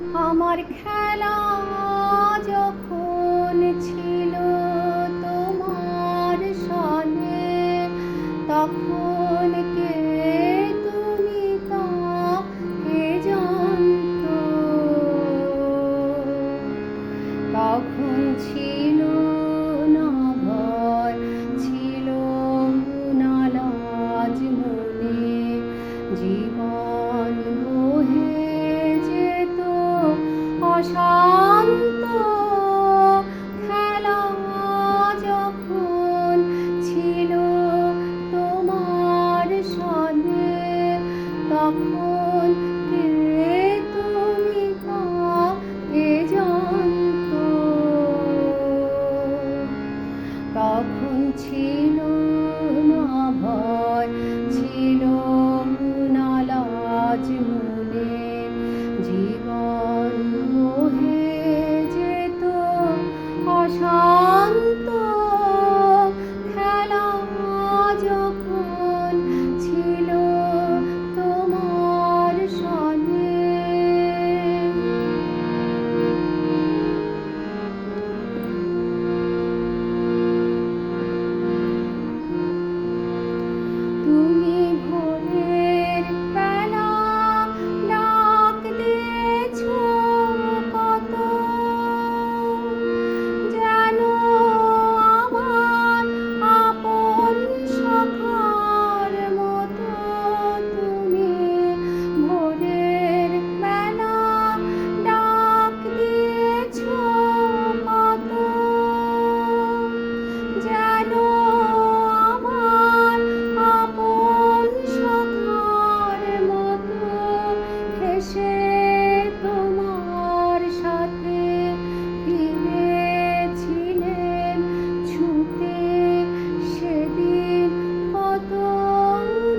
আমার খেলা যখন ছিল তোমার সনে, তখন কে তুমি তা কে জানতো? তখন ছিল না ভয়, ছিল না লাজ মনে, জীবন বহে যেত অশান্ত। খেলা যখন ছিল তোমার সনে, তখন কে তুমি তা কে জানতো? তখন ছিল না ভয়, ছিল না লাজ মনে, জীবন বহে যেত অশান্ত। খেলা যখন ছিল তোমার সনে। তুমি ভোরের বেলা ডাক দিয়েছো কত, যেন আমার আপন সখার মতো। তুমি ভোরের বেলা ডাক দিয়েছো কত, যেন আমার আপন সখার মতো। হেসে তোমার সাথে ফিরেছিলেন ছুটে সেদিন কত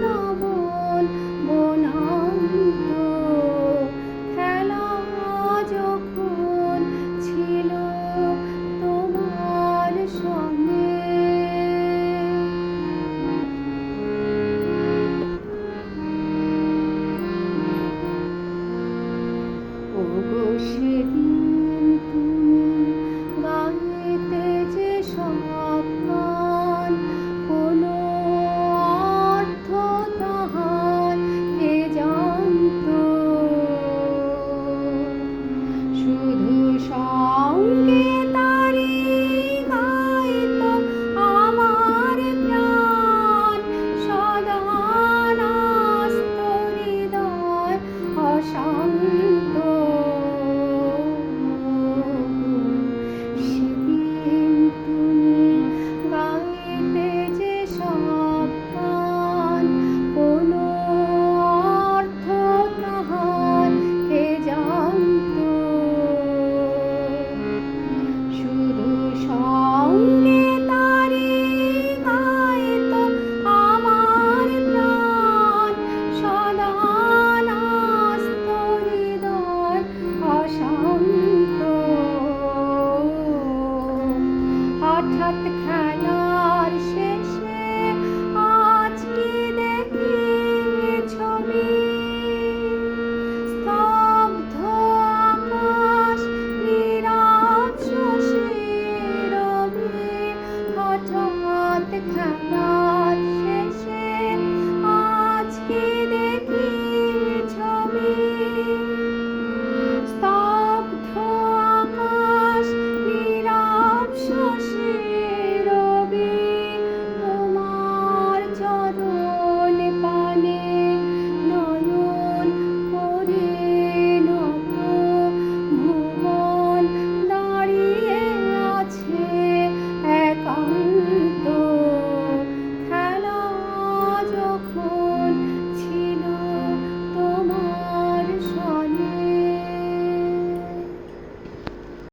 নবন বনান্ত। খেলা যখন ছিল তোমার সনে। ওগো সেদিন তুমি গাইতে যে সব গান, কোনো অর্থ তাহার কে জানতো? শুধু সঙ্গে